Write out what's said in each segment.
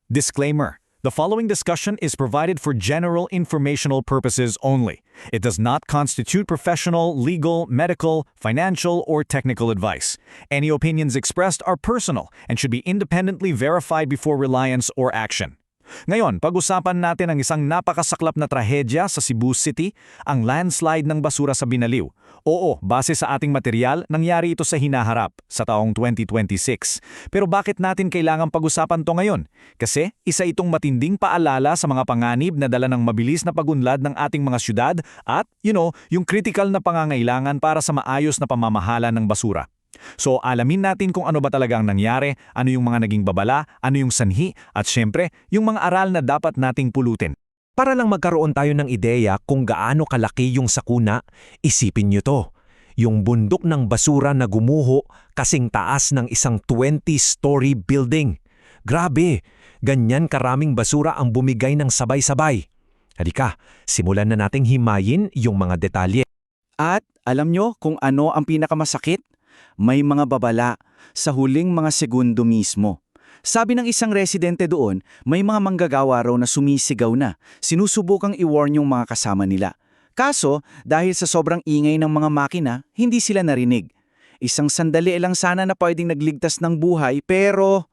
Disclaimer: the following discussion is provided for general informational purposes only. It does not constitute professional, legal, medical, financial, or technical advice. Any opinions expressed are personal and should be independently verified before reliance or action. Ngayon, pag-usapan natin ang isang napakasaklap na trahedya sa Cebu City, ang landslide ng basura sa Binaliw. Oo, base sa ating material, nangyari ito sa hinaharap, sa taong 2026. Pero bakit natin kailangang pag-usapan to ngayon? Kasi isa itong matinding paalala sa mga panganib na dala ng mabilis na pagunlad ng ating mga syudad at, yung critical na pangangailangan para sa maayos na pamamahala ng basura. So alamin natin kung ano ba talaga ang nangyari, ano yung mga naging babala, ano yung sanhi, at syempre, yung mga aral na dapat nating pulutin. Para lang magkaroon tayo ng ideya kung gaano kalaki yung sakuna, isipin nyo to. Yung bundok ng basura na gumuho kasing taas ng isang 20-story building. Grabe, ganyan karaming basura ang bumigay ng sabay-sabay. Halika, simulan na nating himayin yung mga detalye. At alam nyo kung ano ang pinakamasakit? May mga babala sa huling mga segundo mismo. Sabi ng isang residente doon, may mga manggagawa raw na sumisigaw na, sinusubukang i-warn yung mga kasama nila. Kaso, dahil sa sobrang ingay ng mga makina, hindi sila narinig. Isang sandali lang sana na pwedeng nagligtas ng buhay, pero,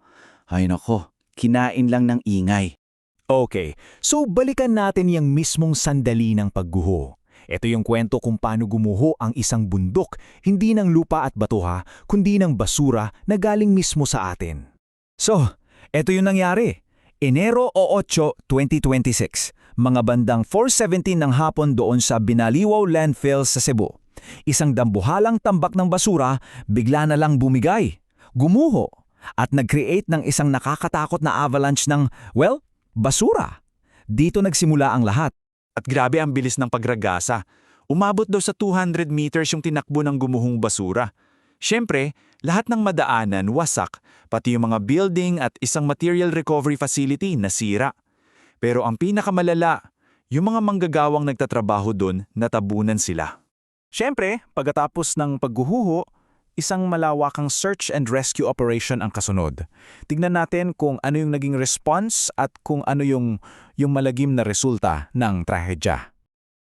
ay nako, kinain lang ng ingay. Okay, so balikan natin yung mismong sandali ng pagguho. Ito yung kwento kung paano gumuho ang isang bundok, hindi ng lupa at bato kundi ng basura na galing mismo sa atin. So, ito yung nangyari. Enero 8, 2026, mga bandang 4:17 ng hapon doon sa Binaliwaw Landfill sa Cebu. Isang dambuhalang tambak ng basura bigla na lang bumigay, gumuho, at nag-create ng isang nakakatakot na avalanche ng, basura. Dito nagsimula ang lahat. At grabe ang bilis ng pagragasa. Umabot daw sa 200 meters yung tinakbo ng gumuhong basura. Siyempre, lahat ng madaanan wasak, pati yung mga building at isang material recovery facility nasira. Pero ang pinakamalala, yung mga manggagawang nagtatrabaho doon, natabunan sila. Siyempre, pagkatapos ng pagguhuho, isang malawakang search and rescue operation ang kasunod. Tignan natin kung ano yung naging response at kung ano yung malagim na resulta ng trahedya.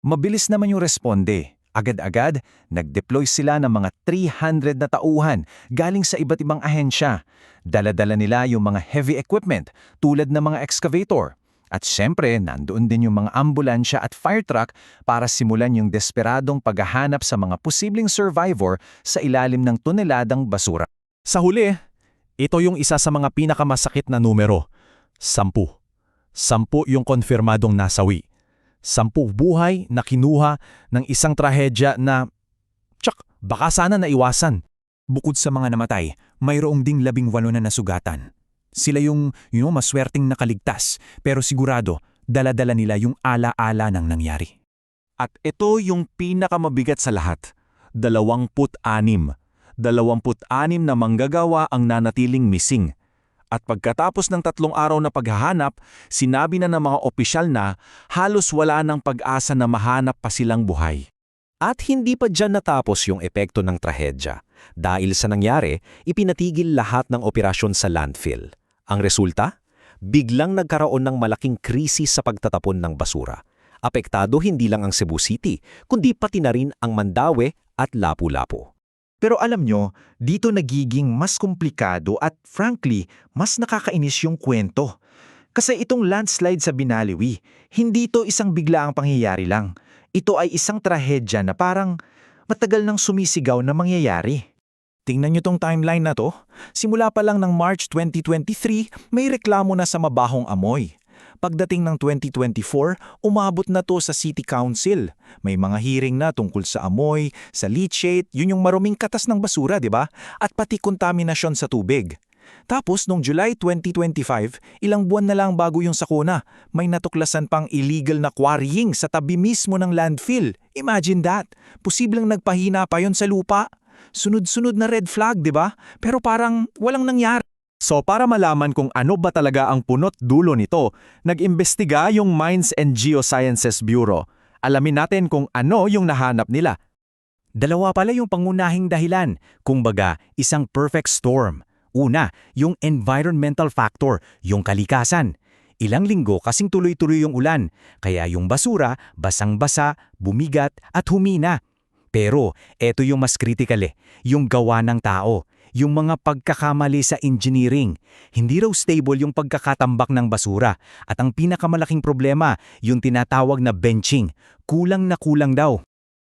Mabilis naman yung responde. Agad-agad, nag-deploy sila ng mga 300 na tauhan galing sa iba't ibang ahensya. Dala-dala nila yung mga heavy equipment tulad ng mga excavator. At syempre, nandoon din yung mga ambulansya at fire truck para simulan yung desperadong paghahanap sa mga posibleng survivor sa ilalim ng toneladang basura. Sa huli, ito yung isa sa mga pinakamasakit na numero. 10. 10 yung konfirmadong nasawi. 10 buhay na kinuha ng isang trahedya na, baka sana naiwasan. Bukod sa mga namatay, mayroong ding 18 na nasugatan. Sila yung, maswerteng nakaligtas, pero sigurado, dala-dala nila yung ala-ala ng nangyari. At ito yung pinakamabigat sa lahat. 26 na manggagawa ang nanatiling missing. At pagkatapos ng 3 araw na paghahanap, sinabi na ng mga opisyal na halos wala ng pag-asa na mahanap pa silang buhay. At hindi pa dyan natapos yung epekto ng trahedya. Dahil sa nangyari, ipinatigil lahat ng operasyon sa landfill. Ang resulta? Biglang nagkaroon ng malaking krisis sa pagtatapon ng basura. Apektado hindi lang ang Cebu City, kundi pati na rin ang Mandaue at Lapu-Lapu. Pero alam nyo, dito nagiging mas komplikado at frankly, mas nakakainis yung kwento. Kasi itong landslide sa Binaliwi, hindi ito isang biglaang pangyayari lang. Ito ay isang trahedya na parang matagal nang sumisigaw na mangyayari. Tingnan nyo tong timeline na to. Simula pa lang ng March 2023, may reklamo na sa mabahong amoy. Pagdating ng 2024, umabot na to sa City Council. May mga hearing na tungkol sa amoy, sa leachate, yun yung maruming katas ng basura, di ba? At pati kontaminasyon sa tubig. Tapos, noong July 2025, ilang buwan na lang bago yung sakuna, may natuklasan pang illegal na quarrying sa tabi mismo ng landfill. Imagine that! Posibleng nagpahina pa yon sa lupa. Sunod-sunod na red flag, di ba? Pero parang walang nangyari. So para malaman kung ano ba talaga ang punot dulo nito, nag-imbestiga yung Mines and Geosciences Bureau. Alamin natin kung ano yung nahanap nila. Dalawa pala yung pangunahing dahilan, kumbaga isang perfect storm. Una, yung environmental factor, yung kalikasan. Ilang linggo kasing tuloy-tuloy yung ulan, kaya yung basura, basang-basa, bumigat at humina. Pero eto yung mas critical yung gawa ng tao, yung mga pagkakamali sa engineering. Hindi raw stable yung pagkakatambak ng basura. At ang pinakamalaking problema, yung tinatawag na benching. Kulang na kulang daw.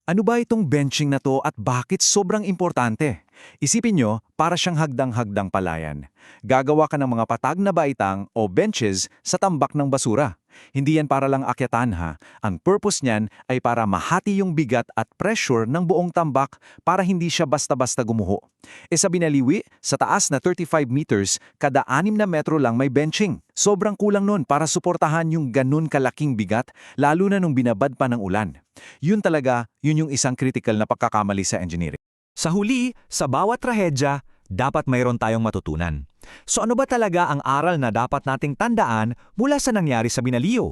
Ano ba itong benching na to at bakit sobrang importante? Isipin nyo, para siyang hagdang-hagdang palayan. Gagawa ka ng mga patag na baitang o benches sa tambak ng basura. Hindi yan para lang akyatan ha. Ang purpose niyan ay para mahati yung bigat at pressure ng buong tambak para hindi siya basta-basta gumuho. Sa Binaliwi, sa taas na 35 meters, kada 6 na metro lang may benching. Sobrang kulang nun para suportahan yung ganun kalaking bigat, lalo na nung binabad pa ng ulan. Yun yung isang critical na pagkakamali sa engineering. Sa huli, sa bawat trahedya, dapat mayroon tayong matutunan. So ano ba talaga ang aral na dapat nating tandaan mula sa nangyari sa Binaliw?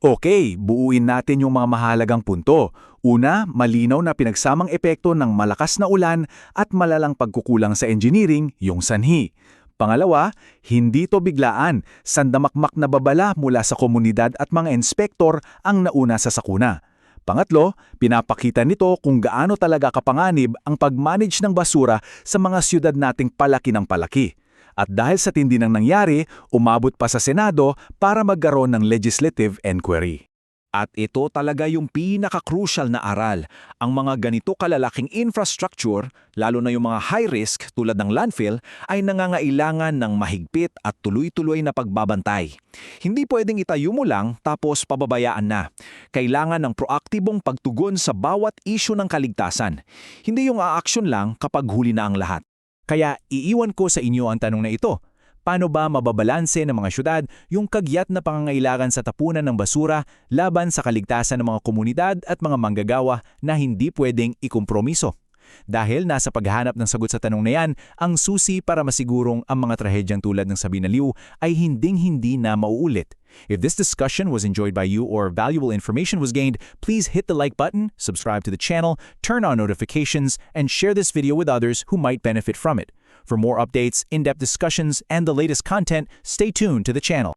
Okay, buuin natin yung mga mahalagang punto. Una, malinaw na pinagsamang epekto ng malakas na ulan at malalang pagkukulang sa engineering, yung sanhi. Pangalawa, hindi to biglaan, sandamakmak na babala mula sa komunidad at mga inspektor ang nauna sa sakuna. Pangatlo, pinapakita nito kung gaano talaga kapanganib ang pag-manage ng basura sa mga siyudad nating palaki ng palaki. At dahil sa tindi ng nangyari, umabot pa sa Senado para magkaroon ng legislative inquiry. At ito talaga yung pinaka-crucial na aral. Ang mga ganito kalalaking infrastructure, lalo na yung mga high risk tulad ng landfill, ay nangangailangan ng mahigpit at tuloy-tuloy na pagbabantay. Hindi pwedeng itayo mo lang tapos pababayaan na. Kailangan ng proaktibong pagtugon sa bawat issue ng kaligtasan. Hindi yung aaksyon lang kapag huli na ang lahat. Kaya iiwan ko sa inyo ang tanong na ito. Paano ba mababalanse ng mga syudad yung kagyat na pangangailangan sa tapunan ng basura laban sa kaligtasan ng mga komunidad at mga manggagawa na hindi pwedeng ikompromiso? Dahil nasa paghahanap ng sagot sa tanong na yan, ang susi para masigurong ang mga trahedyang tulad ng sa Binaliw ay hinding-hindi na mauulit. If this discussion was enjoyed by you or valuable information was gained, please hit the like button, subscribe to the channel, turn on notifications, and share this video with others who might benefit from it. For more updates, in-depth discussions, and the latest content, stay tuned to the channel.